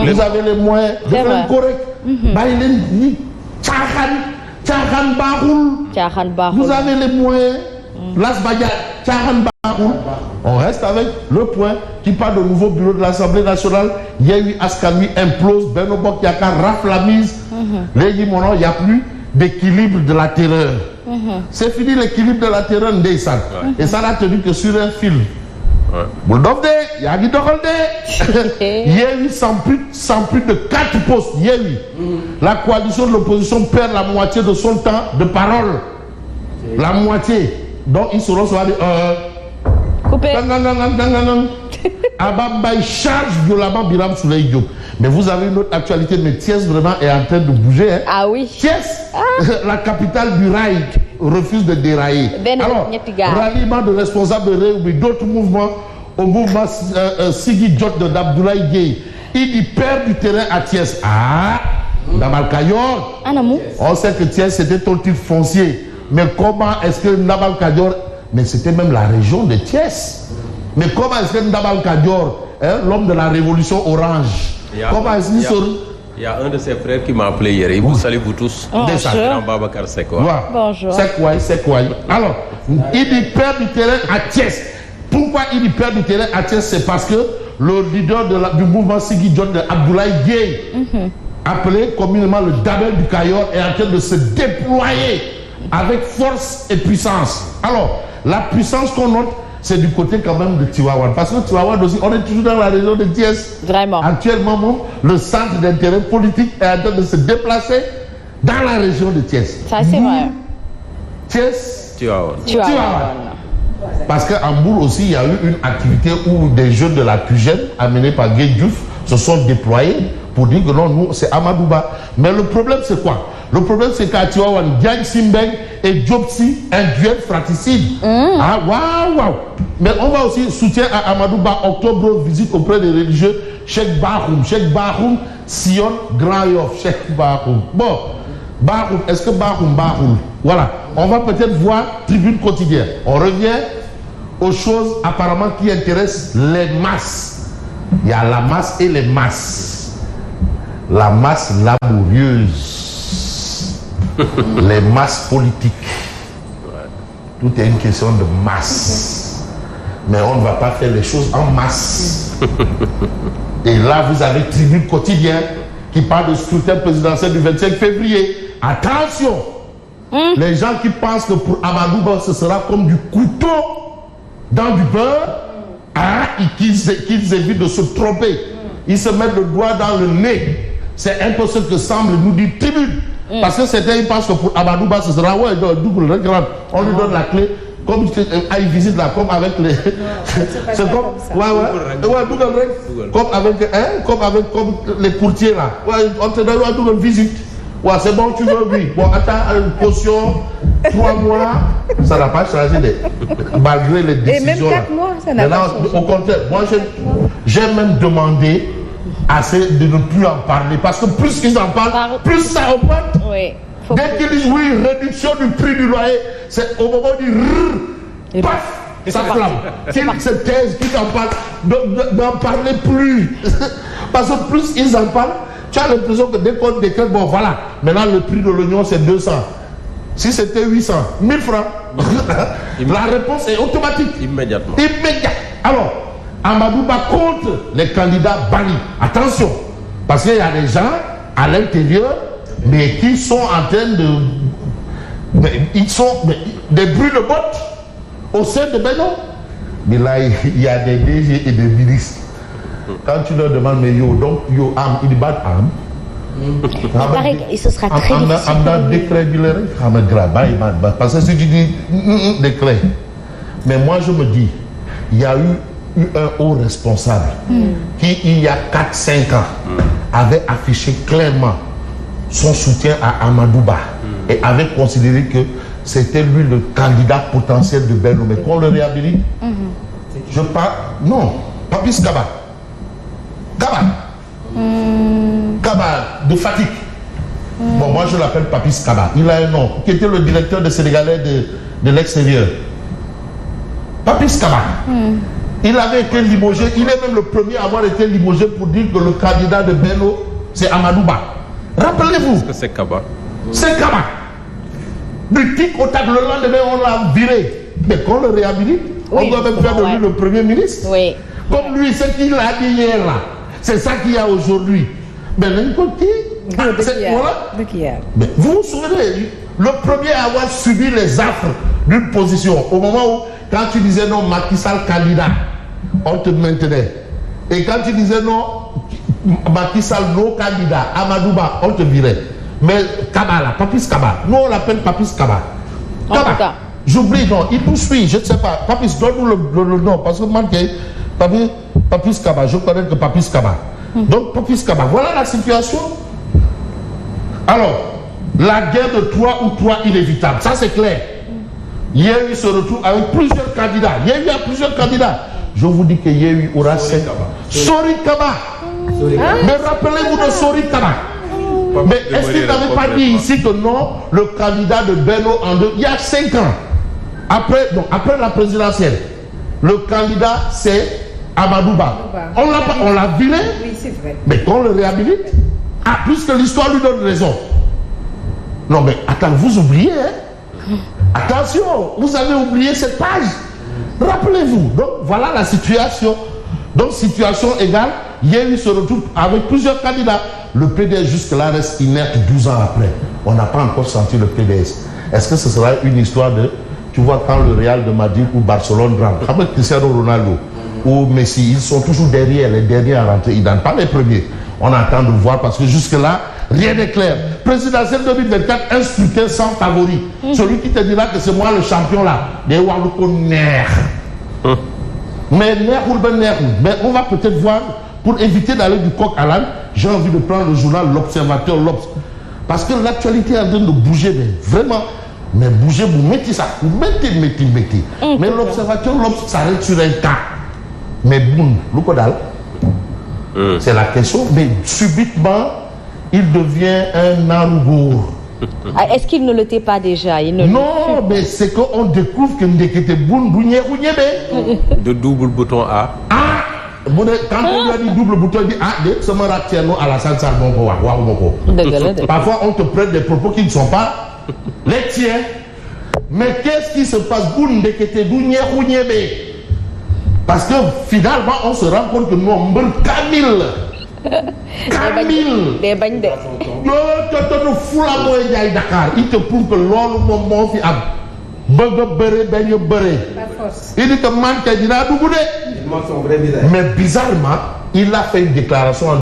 Vous avez les moyens de faire un correct. Vous avez les moyens. On reste avec le point qui parle de nouveau bureau de l'Assemblée nationale. Il y a eu Askanui implose, Benno Bokk Yakaar rafle la mise. Il n'y a plus d'équilibre de la terreur. C'est fini l'équilibre de la terreur Ndeysan. Et ça n'a tenu que sur un fil. Il y a eu sans plus de 4 postes. Il y a eu. La coalition de l'opposition perd la moitié de son temps de parole. La moitié. Donc ils seront sur coupé. Abambaï charge violemment Biram Souleye Diop. Mais vous avez une autre actualité, mais Thiès vraiment est en train de bouger. Hein. Ah oui. Thiès, la capitale du rail, refuse de dérailler. Alors, ralliement de responsables de rail ou d'autres mouvements au mouvement Sigi Djot de Abdoulaye Gueye. Il perd du terrain à Thiès. Namal Kayor. On sait que Thiès c'était ton titre foncier. Mais comment est-ce que Namal Kayor, mais c'était même la région de Thiès. Mais comment est-ce que Namal Kayor, l'homme de la révolution orange, comment est-ce qu'il Il y a un de ses frères qui m'a appelé hier. Il vous salue vous tous. Bonjour. Bonjour. Sekwai. Alors, il perd du terrain à Thiès. Pourquoi il perd du terrain à Thiès? C'est parce que le leader du mouvement Sigi Djot de Abdoulaye Gueye, appelé communément le Dabel du Kayor, est en train de se déployer avec force et puissance. Alors, la puissance qu'on note, c'est du côté quand même de Tivaouane. Parce que Tivaouane aussi, on est toujours dans la région de Thiès. Vraiment. Actuellement, le centre d'intérêt politique est en train de se déplacer dans la région de Thiès. Ça, c'est vrai. Thiès, Tivaouane. Parce qu'à Mbour aussi, il y a eu une activité où des jeunes de la QGEN, amenés par Gueye Diouf, se sont déployés pour dire que non, nous, c'est Amadouba. Mais le problème, c'est quoi? Le problème, c'est qu'à Tivaouane, Diagne Simbeng et Diopsi, un duel fratricide. Waouh. Mais on va aussi soutien à Amadouba. Octobre, visite auprès des religieux. Cheikh Bahoum, Sion, Grand Yoff. Cheikh Bahoum. Bon, Bahoum, est-ce que Bahoum? Voilà. On va peut-être voir Tribune quotidienne. On revient aux choses apparemment qui intéressent les masses. Il y a la masse et les masses. La masse laborieuse. Les masses politiques. Tout est une question de masse. Mais on ne va pas faire les choses en masse. Et là, vous avez Tribune quotidien qui parle de scrutin présidentiel du 25 février. Attention! Les gens qui pensent que pour Amadouba, ce sera comme du couteau dans du beurre, qu'ils évitent de se tromper. Ils se mettent le doigt dans le nez. C'est un peu ce que semble nous dire Tribune. Parce que certains ils pensent que pour Amadouba, ce sera double grande. On lui donne la clé, comme il visite là, comme avec les. C'est comme. Comme avec les courtiers là. On te donne une double visite. Ouais, c'est bon, tu veux, oui. Bon, attends, une caution, 3 mois, ça n'a pas changé, malgré les décisions. Et même 4 mois, ça n'a pas changé. Au contraire, moi, j'ai même demandé de ne plus en parler. Parce que plus ils en parlent, plus ça augmente. Oui. Dès qu'ils disent oui, réduction du prix du loyer, c'est au moment du paf, ça flamme. Qu'ils se taisent, qu'ils en parlent, n'en parlez plus. Parce que plus ils en parlent, tu as l'impression que dès qu'on décrète, bon voilà, maintenant le prix de l'oignon c'est 200. Si c'était 800, 1000 francs, la réponse est automatique. Immédiatement. Alors, Amadouba contre les candidats bannis. Attention, parce qu'il y a des gens à l'intérieur, mais qui sont en train de... ils sont des bruits de bottes au sein de Benno. Mais là, il y a des DG et des ministres. Quand tu leur demandes, mais donc, ils battent âme. Il se sera très difficile. Parce que si tu dis décret, mais moi je me dis, il y a eu un haut responsable qui, il y a 4-5 ans, avait affiché clairement son soutien à Amadouba et avait considéré que c'était lui le candidat potentiel de Benno. Mais qu'on le réhabilite, je parle, non, Papis Kaba. Kaba de Fatick. Bon, moi je l'appelle Papis Kaba. Il a un nom, qui était le directeur des Sénégalais de l'extérieur. Papis Kaba. Il avait été limogé, il est même le premier à avoir été limogé pour dire que le candidat de Benno, c'est Amadou Ba. Rappelez-vous. Est-ce que c'est Kaba? C'est Kaba. Du tic au tac, le lendemain, on l'a viré. Mais qu'on le réhabilite, on doit même faire de lui le Premier ministre. Oui. Comme lui, ce qu'il a dit hier là, c'est ça qu'il y a aujourd'hui. Mais d'un côté, voilà. Mais vous vous souvenez, le premier à avoir subi les affres d'une position, au moment où, quand tu disais non, Macky Sall candidat, on te maintenait. Et quand tu disais non, Macky Sall non candidat, Amadou Ba, on te virait. Mais Kaba là, Papis Kaba, nous on l'appelle Papis Kaba. Kaba, j'oublie, non, il nous suit, je ne sais pas. Papis, donne-nous le nom, parce que moi, Papis Kaba, je connais que Papis Kaba. Donc Papis Kaba, voilà la situation. Alors, la guerre de 3 ou 3 inévitable, ça c'est clair. Yéwi se retrouve avec plusieurs candidats. Yéwi a plusieurs candidats. Je vous dis que Yéwi aura 5 ans. Sori Kaba. Mais rappelez-vous de Sori Kaba. Mais est-ce qu'il n'avait pas dit ici que non, le candidat de Benno en deux, il y a 5 ans, après la présidentielle, le candidat c'est Amadou Ba. On l'a viré, oui, c'est vrai. Mais qu'on le réhabilite. Ah, puisque l'histoire lui donne raison. Non mais attends, vous oubliez, hein? Attention, vous avez oublié cette page. Rappelez-vous. Donc voilà la situation. Donc situation égale, Yéwi se retrouve avec plusieurs candidats. Le PDS jusque-là reste inerte 12 ans après. On n'a pas encore senti le PDS. Est-ce que ce sera une histoire de, tu vois, quand le Real de Madrid ou Barcelone rentre, avec Cristiano Ronaldo ou Messi, ils sont toujours derrière, les derniers à rentrer, ils ne donnent pas les premiers. On attend de voir parce que jusque-là, rien n'est clair. Présidentielle 2024, un scrutin sans favori. Celui qui te dira que c'est moi le champion là, des Walouko Ner. Mais on va peut-être voir, pour éviter d'aller du coq à l'âne, j'ai envie de prendre le journal L'Observateur, l'Obs. Parce que l'actualité est en train de bouger, mais vraiment, mais bouger, vous mettez ça, vous mettez. Mais l'Observateur, l'Obs s'arrête sur un cas. Mais boum, Loukodal, c'est la question, mais subitement, il devient un Narougour. Est-ce qu'il ne l'était pas déjà? Non, mais c'est qu'on découvre que Ndekete Boun, de double bouton A. Ah! Quand on lui a dit double bouton, il dit ah, ça me rattient à la salle. Parfois, on te prête des propos qui ne sont pas les tiens. Mais qu'est-ce qui se passe? Parce que finalement, on se rend compte que nous, on meurt Camille. Il te prouve que l'homme, mon fils, il dit que man, mais bizarrement, il a fait une déclaration en